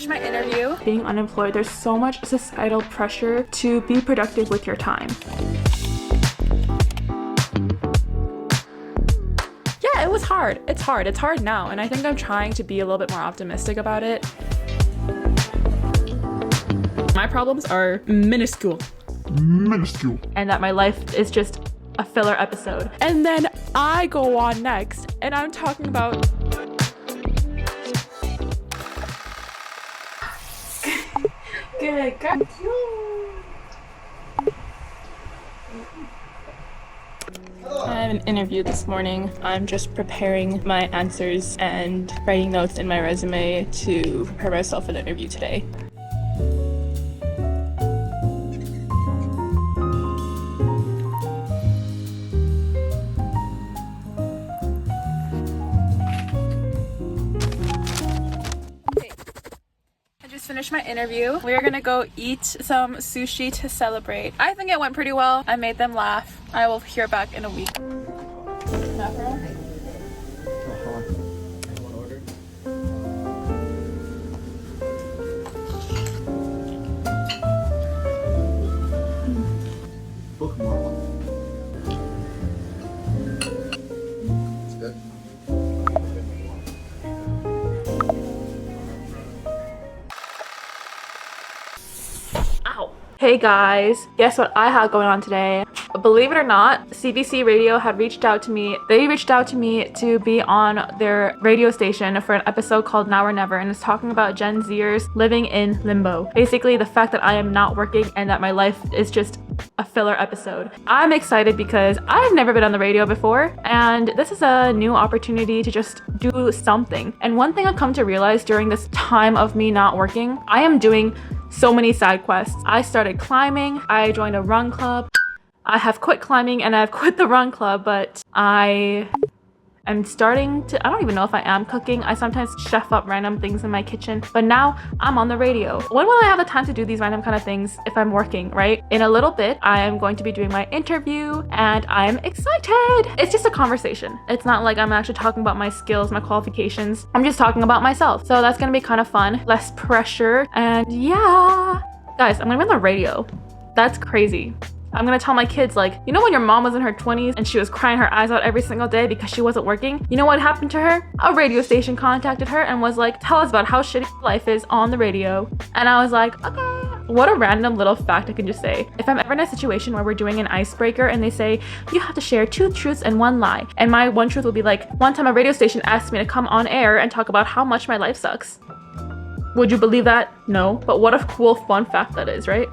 finished my interview. Being unemployed, there's so much societal pressure to be productive with your time. Yeah, it was hard. It's hard now, and I think I'm trying to be a little bit more optimistic about it. My problems are minuscule. And that my life is just a filler episode. And then I go on next, and I'm talking about good girl. I have an interview this morning. I'm just preparing my answers and writing notes in my resume to prepare myself for the interview today. Finished my interview. We're gonna go eat some sushi to celebrate. I think it went pretty well. I made them laugh. I will hear back in a week. Mackerel? Hey guys, guess what I had going on today? Believe it or not, CBC Radio had reached out to me. They reached out to me to be on their radio station for an episode called Now or Never, and it's talking about Gen Zers living in limbo. Basically, the fact that I am not working and that my life is just a filler episode. I'm excited because I've never been on the radio before, and this is a new opportunity to just do something. And one thing I've come to realize during this time of me not working, I am doing so many side quests. I started climbing, I joined a run club. I have quit climbing and I've quit the run club, but I am starting to, I don't even know if I am cooking. I sometimes chef up random things in my kitchen, but now I'm on the radio. When will I have the time to do these random kind of things if I'm working, right? In a little bit, I am going to be doing my interview and I'm excited. It's just a conversation. It's not like I'm actually talking about my skills, my qualifications. I'm just talking about myself. So that's gonna be kind of fun, less pressure, and yeah. Guys, I'm gonna be on the radio. That's crazy. I'm gonna tell my kids, like, you know when your mom was in her 20s and she was crying her eyes out every single day because she wasn't working? You know what happened to her? A radio station contacted her and was like, tell us about how shitty life is on the radio. And I was like, okay. What a random little fact I can just say. If I'm ever in a situation where we're doing an icebreaker and they say, you have to share 2 truths and 1 lie. And my 1 truth will be like, one time a radio station asked me to come on air and talk about how much my life sucks. Would you believe that? No. But what a cool, fun fact that is, right?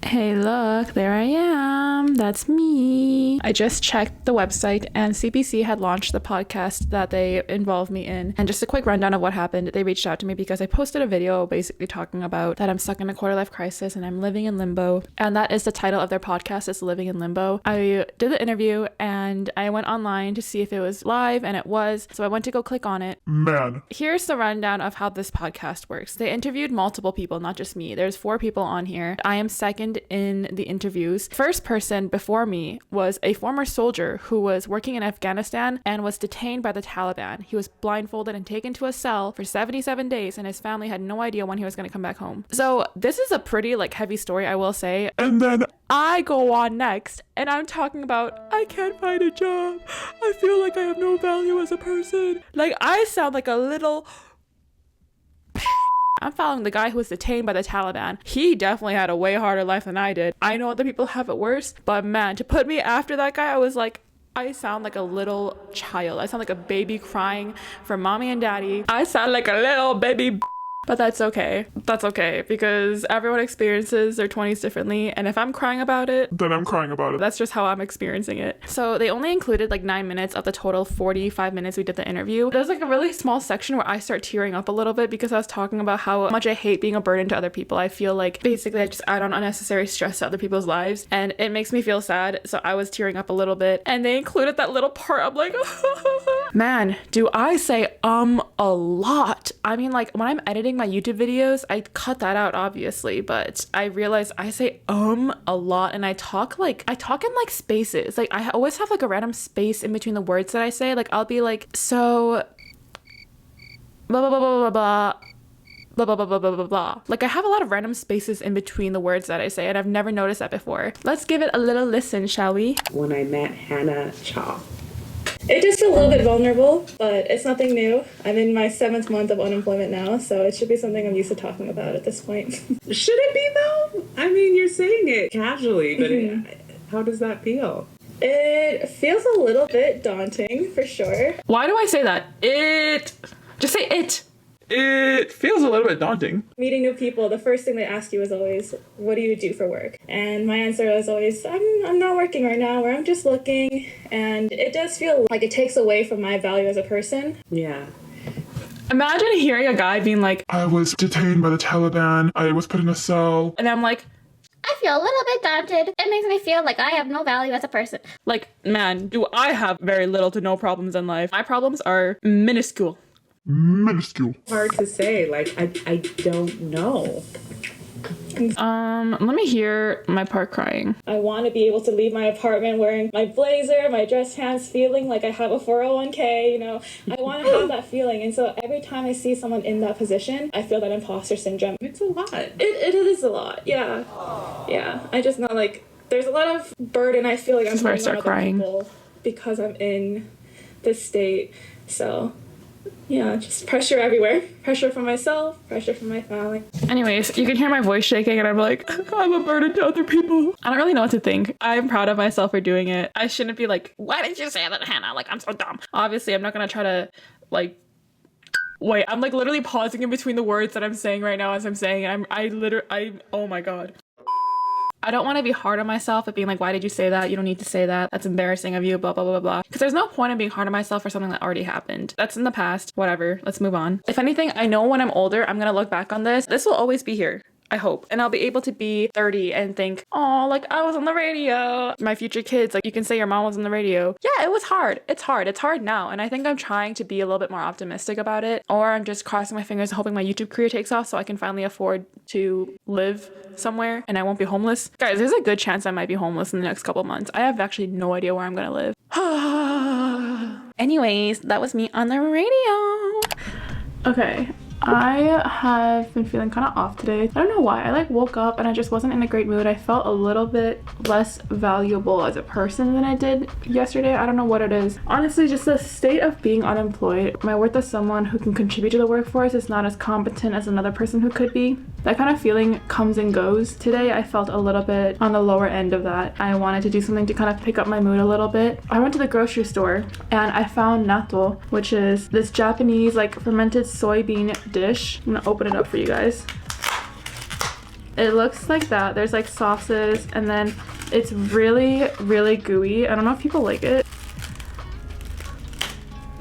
Hey look, there I am. That's me. I just checked the website and CBC had launched the podcast that they involved me in. And just a quick rundown of what happened. They reached out to me because I posted a video basically talking about that I'm stuck in a quarter life crisis and I'm living in limbo. And that is the title of their podcast, is Living in Limbo. I did the interview and I went online to see if it was live, and it was. So I went to go click on it. Man. Here's the rundown of how this podcast works. They interviewed multiple people, not just me. There's 4 people on here. I am second in the interviews. First person before me was a former soldier who was working in Afghanistan and was detained by the Taliban. He was blindfolded and taken to a cell for 77 days, and his family had no idea when he was going to come back home. So this is a pretty heavy story, I will say. And then I go on next and I'm talking about, I can't find a job. I feel like I have no value as a person. I sound like a little... I'm following the guy who was detained by the Taliban. He definitely had a way harder life than I did. I know other people have it worse, but man, to put me after that guy, I was like, I sound like a little child. I sound like a baby crying for mommy and daddy. I sound like a little baby. But that's okay. That's okay, because everyone experiences their 20s differently, and if I'm crying about it, then I'm crying about it. That's just how I'm experiencing it. So they only included 9 minutes of the total 45 minutes we did the interview. There's a really small section where I start tearing up a little bit because I was talking about how much I hate being a burden to other people. I feel like basically I just add on unnecessary stress to other people's lives, and it makes me feel sad, so I was tearing up a little bit. And they included that little part. I'm like, Man, do I say a lot. I mean, like when I'm editing my YouTube videos, I cut that out obviously, but I realize I say a lot, and I talk in like spaces. Like I always have like a random space in between the words that I say. Like I'll be like, so blah blah blah blah blah blah blah blah blah blah blah blah blah. Like I have a lot of random spaces in between the words that I say, and I've never noticed that before. Let's give it a little listen, shall we? When I met Hannah Cha. It just felt a little bit vulnerable, but it's nothing new. I'm in my 7th month of unemployment now, so it should be something I'm used to talking about at this point. Should it be though? I mean, you're saying it casually, but how does that feel? It feels a little bit daunting, for sure. Why do I say that? Just say it. It feels a little bit daunting. Meeting new people, the first thing they ask you is always, what do you do for work? And my answer is always, I'm not working right now, or I'm just looking. And it does feel like it takes away from my value as a person. Yeah. Imagine hearing a guy being like, I was detained by the Taliban. I was put in a cell. and I'm like, I feel a little bit daunted. It makes me feel like I have no value as a person. like, man, do I have very little to no problems in life. My problems are minuscule. Minuscule. Hard to say. Like, I don't know. Let me hear my part crying. I want to be able to leave my apartment wearing my blazer, my dress pants, feeling like I have a 401k, you know. I want to have that feeling. And so every time I see someone in that position, I feel that imposter syndrome. It's a lot. It is a lot, yeah. Yeah, I just know, like, there's a lot of burden I feel like I'm That's where I putting on start other crying. people because I'm in this state. So, yeah, just pressure everywhere. Pressure from myself, pressure from my family. Anyways, you can hear my voice shaking, and I'm like, I'm a burden to other people. I don't really know what to think. I'm proud of myself for doing it. I shouldn't be like, why did you say that, Hannah? Like, I'm so dumb. Obviously, I'm not gonna try to, like, wait, I'm like literally pausing in between the words that I'm saying right now as I'm saying it. Oh my god. I don't want to be hard on myself at being like, why did you say that? You don't need to say that. That's embarrassing of you, blah, blah, blah, blah. Because there's no point in being hard on myself for something that already happened. That's in the past. Whatever. Let's move on. If anything, I know when I'm older, I'm going to look back on this. This will always be here. I hope. And I'll be able to be 30 and think, oh, like I was on the radio. My future kids, like you can say your mom was on the radio. Yeah, it was hard. It's hard. It's hard now. And I think I'm trying to be a little bit more optimistic about it. Or I'm just crossing my fingers and hoping my YouTube career takes off so I can finally afford to live somewhere and I won't be homeless. Guys, there's a good chance I might be homeless in the next couple months. I have actually no idea where I'm gonna live. Anyways, that was me on the radio. Okay. I have been feeling kind of off today. I don't know why. I like woke up and I just wasn't in a great mood. I felt a little bit less valuable as a person than I did yesterday. I don't know what it is. Honestly, just the state of being unemployed. My worth as someone who can contribute to the workforce is not as competent as another person who could be. That kind of feeling comes and goes. Today, I felt a little bit on the lower end of that. I wanted to do something to kind of pick up my mood a little bit. I went to the grocery store and I found natto, which is this Japanese like fermented soybean dish. I'm gonna open it up for you guys. It looks like that. There's like sauces and then it's really, really gooey. I don't know if people like it.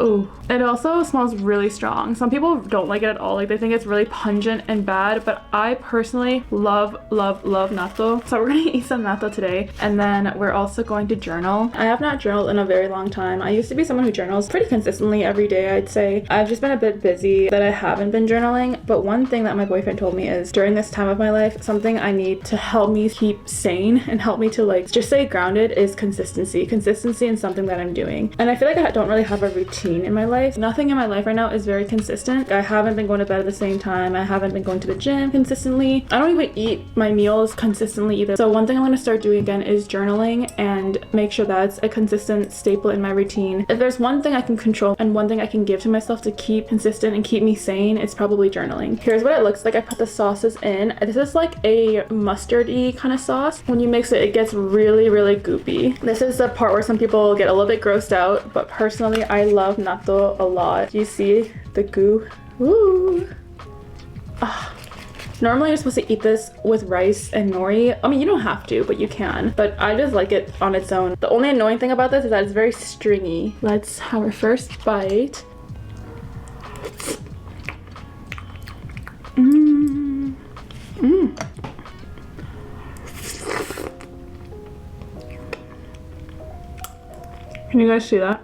Ooh. It also smells really strong. Some people don't like it at all. Like they think it's really pungent and bad, but I personally love, love, love natto. So we're gonna eat some natto today. And then we're also going to journal. I have not journaled in a very long time. I used to be someone who journals pretty consistently every day, I'd say. I've just been a bit busy that I haven't been journaling. But one thing that my boyfriend told me is during this time of my life, something I need to help me keep sane and help me to like just stay grounded is consistency. Consistency in something that I'm doing. And I feel like I don't really have a routine in my life. Nothing in my life right now is very consistent. I haven't been going to bed at the same time. I haven't been going to the gym consistently. I don't even eat my meals consistently either. So one thing I'm going to start doing again is journaling and make sure that's a consistent staple in my routine. If there's one thing I can control and one thing I can give to myself to keep consistent and keep me sane, it's probably journaling. Here's what it looks like. I put the sauces in. This is like a mustard-y kind of sauce. When you mix it, it gets really, really goopy. This is the part where some people get a little bit grossed out, but personally, I love natto a lot. Do you see the goo? Ooh. Ah. Normally you're supposed to eat this with rice and nori. I mean, you don't have to, but you can. But I just like it on its own. The only annoying thing about this is that it's very stringy. Let's have our first bite. Mmm. Mmm. Can you guys see that?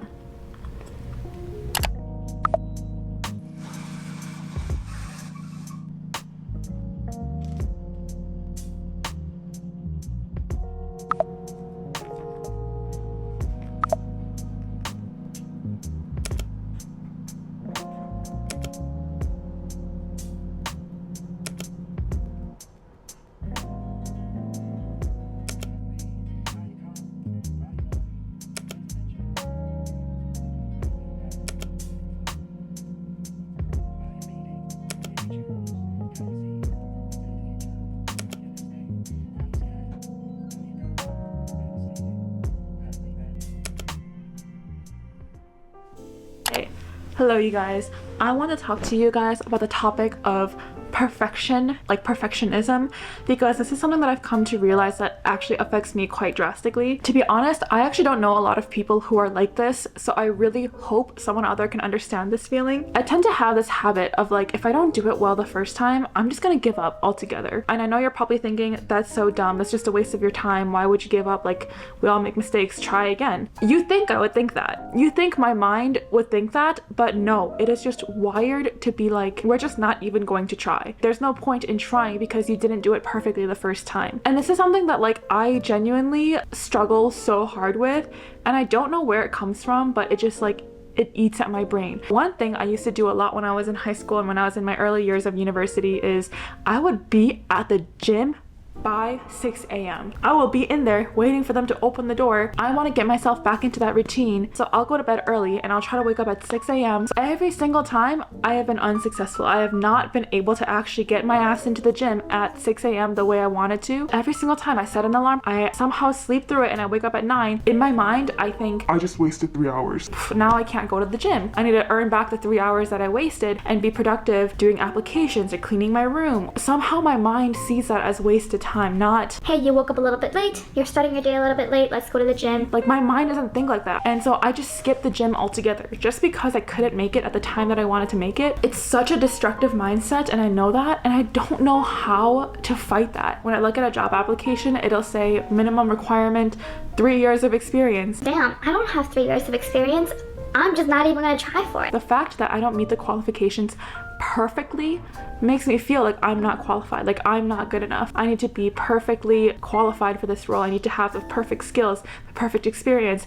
Hey, hello you guys. I want to talk to you guys about the topic of perfection, like perfectionism, because this is something that I've come to realize that actually affects me quite drastically. To be honest, I actually don't know a lot of people who are like this, so I really hope someone out there can understand this feeling. I tend to have this habit of like, if I don't do it well the first time, I'm just gonna give up altogether. And I know you're probably thinking, that's so dumb, that's just a waste of your time, why would you give up? Like, we all make mistakes, try again. You think I would think that. You think my mind would think that, but no, it is just wired to be like, we're just not even going to try. There's no point in trying because you didn't do it perfectly the first time. And this is something that like I genuinely struggle so hard with, and I don't know where it comes from, but it just like it eats at my brain. One thing I used to do a lot when I was in high school and when I was in my early years of university is I would be at the gym by 6 a.m. I will be in there waiting for them to open the door. I want to get myself back into that routine, so I'll go to bed early and I'll try to wake up at 6 a.m. So every single time I have been unsuccessful. I have not been able to actually get my ass into the gym at 6 a.m. the way I wanted to. Every single time I set an alarm, I somehow sleep through it and I wake up at 9. In my mind, I think, I just wasted 3 hours. now I can't go to the gym. I need to earn back the 3 hours that I wasted and be productive doing applications or cleaning my room. Somehow my mind sees that as wasted time, not Hey, you woke up a little bit late. You're starting your day a little bit late. Let's go to the gym. like my mind doesn't think like that. And so I just skipped the gym altogether just because I couldn't make it at the time that I wanted to make it. It's such a destructive mindset, and I know that, and I don't know how to fight that. When I look at a job application, it'll say minimum requirement 3 years of experience. Damn, I don't have 3 years of experience. I'm just not even gonna try for it. The fact that I don't meet the qualifications perfectly makes me feel like I'm not qualified, like I'm not good enough. I need to be perfectly qualified for this role. I need to have the perfect skills, the perfect experience.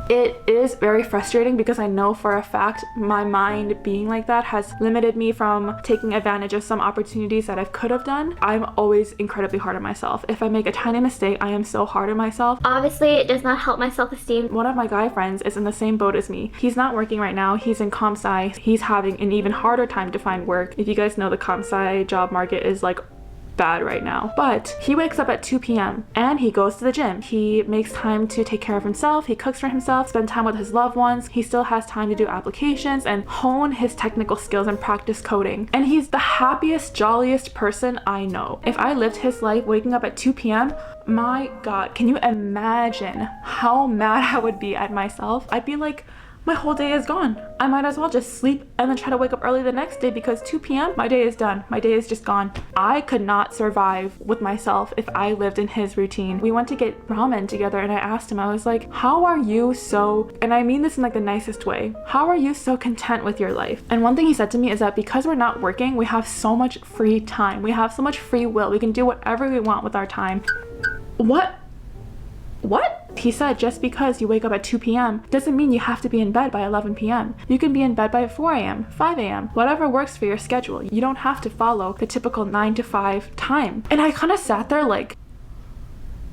It is very frustrating because I know for a fact my mind being like that has limited me from taking advantage of some opportunities that I could have done. I'm always incredibly hard on myself. If I make a tiny mistake, I am so hard on myself. Obviously, it does not help my self-esteem. One of my guy friends is in the same boat as me. He's not working right now. He's in comp sci. He's having an even harder time to find work. If you guys know, the comp sci job market is like bad right now. But he wakes up at 2 p.m. and he goes to the gym. He makes time to take care of himself. He cooks for himself, spend time with his loved ones. He still has time to do applications and hone his technical skills and practice coding. And he's the happiest, jolliest person I know. If I lived his life waking up at 2 p.m., my God, can you imagine how mad I would be at myself? I'd be like, my whole day is gone. I might as well just sleep and then try to wake up early the next day because 2 p.m. my day is done. My day is just gone. I could not survive with myself if I lived in his routine. We went to get ramen together and I asked him, I was like, how are you so, and I mean this in like the nicest way, how are you so content with your life? And one thing he said to me is that because we're not working, we have so much free time. We have so much free will. We can do whatever we want with our time. What? He said just because you wake up at 2 p.m. doesn't mean you have to be in bed by 11 p.m. You can be in bed by 4 a.m., 5 a.m., whatever works for your schedule. You don't have to follow the typical 9 to 5 time. And I kind of sat there like,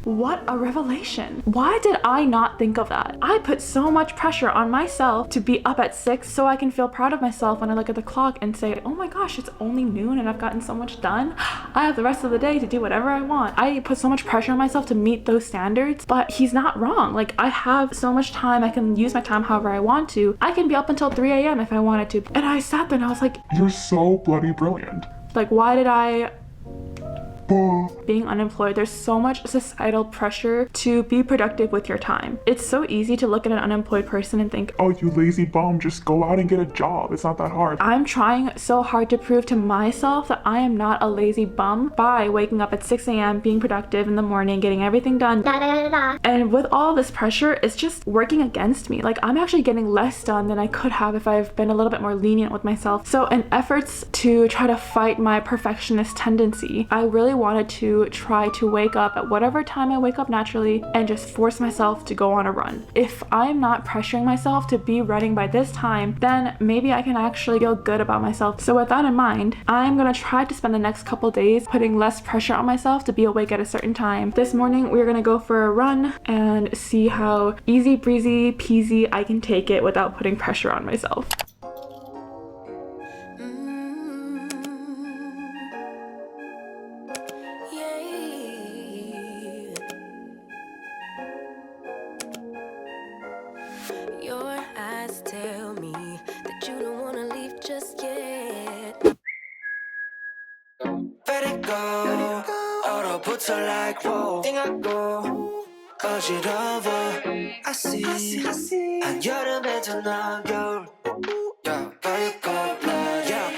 what a revelation. Why did I not think of that? I put so much pressure on myself to be up at 6 so I can feel proud of myself when I look at the clock and say, oh my gosh, it's only noon and I've gotten so much done. I have the rest of the day to do whatever I want. I put so much pressure on myself to meet those standards, but he's not wrong. Like, I have so much time. I can use my time however I want to. I can be up until 3 a.m. if I wanted to. And I sat there and I was like, You're so bloody brilliant. like, why did I being unemployed, there's so much societal pressure to be productive with your time. It's so easy to look at an unemployed person and think, oh, you lazy bum, just go out and get a job. It's not that hard. I'm trying so hard to prove to myself that I am not a lazy bum by waking up at 6 a.m., being productive in the morning, getting everything done. And with all this pressure, it's just working against me. Like, I'm actually getting less done than I could have if I've been a little bit more lenient with myself. So in efforts to try to fight my perfectionist tendency, I really wanted to try to wake up at whatever time I wake up naturally and just force myself to go on a run. If I'm not pressuring myself to be running by this time, then maybe I can actually feel good about myself. So with that in mind, I'm gonna try to spend the next couple days putting less pressure on myself to be awake at a certain time. This morning we're gonna go for a run and see how easy breezy peasy I can take it without putting pressure on myself. Your eyes tell me that you don't wanna leave just yet. Let it go. 얼어붙어 like whoa. 띵하고 어지러워. I see. 한여름에도 넌 겨울.